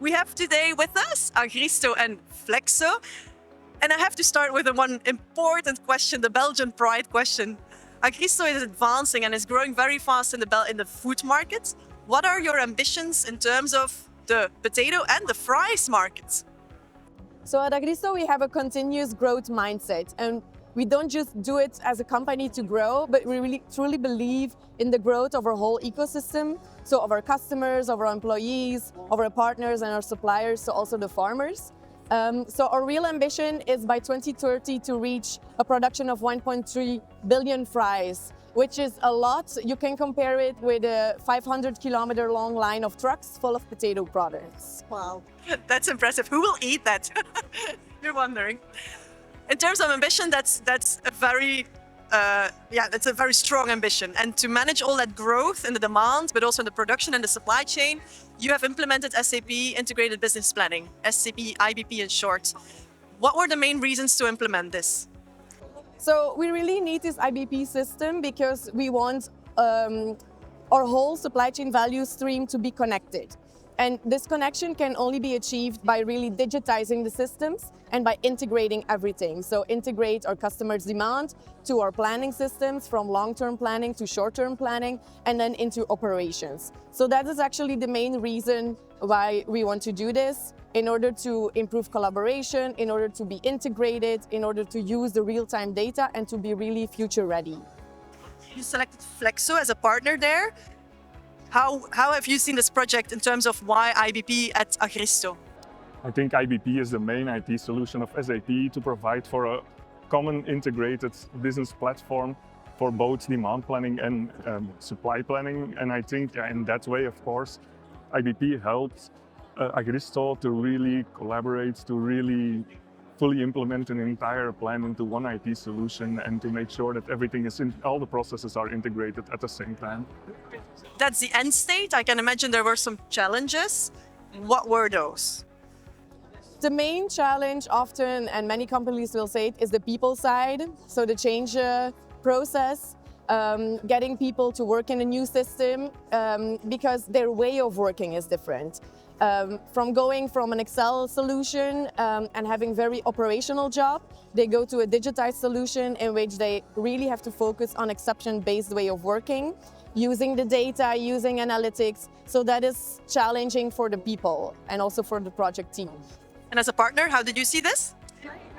We have today with us Agristo and Flexso. And I have to start with the one important question, the Belgian pride question. Agristo is advancing and is growing very fast in the food market. What are your ambitions in terms of the potato and the fries markets? So at Agristo, we have a continuous growth mindset, and we don't just do it as a company to grow, but we really truly believe in the growth of our whole ecosystem. So of our customers, of our employees, of our partners and our suppliers, so also the farmers. So our real ambition is by 2030 to reach a production of 1.3 billion fries, which is a lot. You can compare it with a 500-kilometer long line of trucks full of potato products. Wow, that's impressive. Who will eat that? You're wondering. In terms of ambition, that's a very strong ambition. And to manage all that growth in the demand, but also in the production and the supply chain, you have implemented SAP Integrated Business Planning, SAP IBP in short. What were the main reasons to implement this? So we really need this IBP system because we want our whole supply chain value stream to be connected. And this connection can only be achieved by really digitizing the systems and by integrating everything. So integrate our customers' demand to our planning systems, from long-term planning to short-term planning, and then into operations. So that is actually the main reason why we want to do this, in order to improve collaboration, in order to be integrated, in order to use the real-time data and to be really future-ready. You selected Flexso as a partner there. How have you seen this project in terms of why IBP at Agristo? I think IBP is the main IT solution of SAP to provide for a common integrated business platform for both demand planning and supply planning. And I think in that way, of course, IBP helps Agristo to really collaborate, to really fully implement an entire plan into one IT solution and to make sure that everything is all the processes are integrated at the same time. That's the end state. I can imagine there were some challenges. What were those? The main challenge often, and many companies will say it, is the people side. So the change process, getting people to work in a new system because their way of working is different. From going from an Excel solution and having very operational job, they go to a digitized solution in which they really have to focus on exception-based way of working, using the data, using analytics. So that is challenging for the people and also for the project team. And as a partner, how did you see this?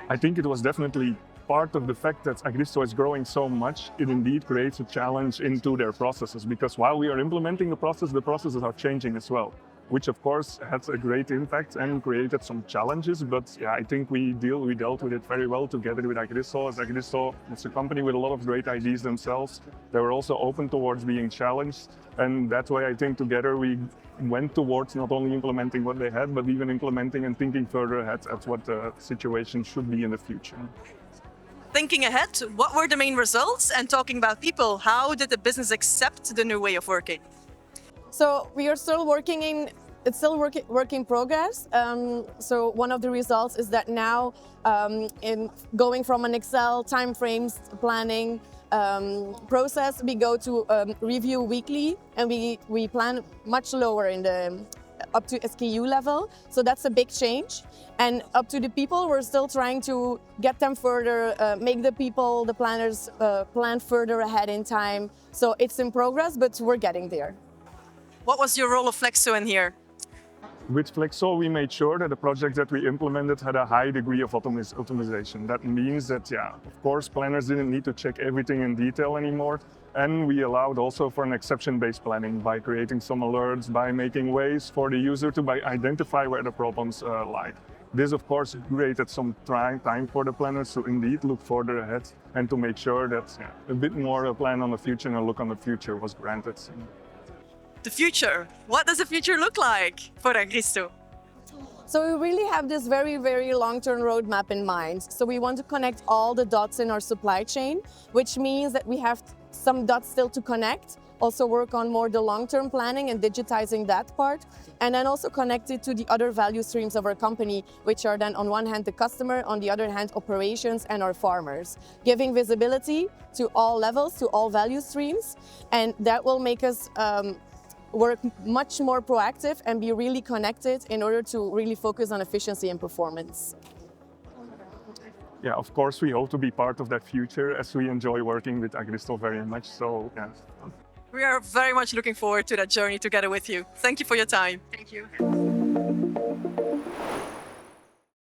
I think it was definitely part of the fact that Agristo is growing so much. It indeed creates a challenge into their processes, because while we are implementing the processes are changing as well, which of course had a great impact and created some challenges. But yeah, I think we dealt with it very well together with Agristo. As Agristo, it's a company with a lot of great ideas themselves. They were also open towards being challenged. And that way, I think together we went towards not only implementing what they had, but even implementing and thinking further ahead at what the situation should be in the future. Thinking ahead, what were the main results? And talking about people, how did the business accept the new way of working? So we are still working it's still work in progress. So one of the results is that now in going from an Excel timeframes planning process, we go to review weekly, and we plan much lower in the up to SKU level. So that's a big change. And up to the people, we're still trying to get them further, make the planners plan further ahead in time. So it's in progress, but we're getting there. What was your role of Flexso in here? With Flexso, we made sure that the projects that we implemented had a high degree of optimization. That means that, yeah, of course, planners didn't need to check everything in detail anymore. And we allowed also for an exception-based planning by creating some alerts, by making ways for the user to identify where the problems lie. This, of course, created some time for the planners to indeed look further ahead and to make sure that a bit more a plan on the future and a look on the future was granted. The future. What does the future look like for Agristo? So we really have this very, very long-term roadmap in mind. So we want to connect all the dots in our supply chain, which means that we have some dots still to connect, also work on more the long-term planning and digitizing that part, and then also connect it to the other value streams of our company, which are then on one hand the customer, on the other hand operations and our farmers, giving visibility to all levels, to all value streams, and that will make us work much more proactive and be really connected in order to really focus on efficiency and performance. Yeah, of course, we hope to be part of that future as we enjoy working with Agristo very much. So, yeah. We are very much looking forward to that journey together with you. Thank you for your time. Thank you.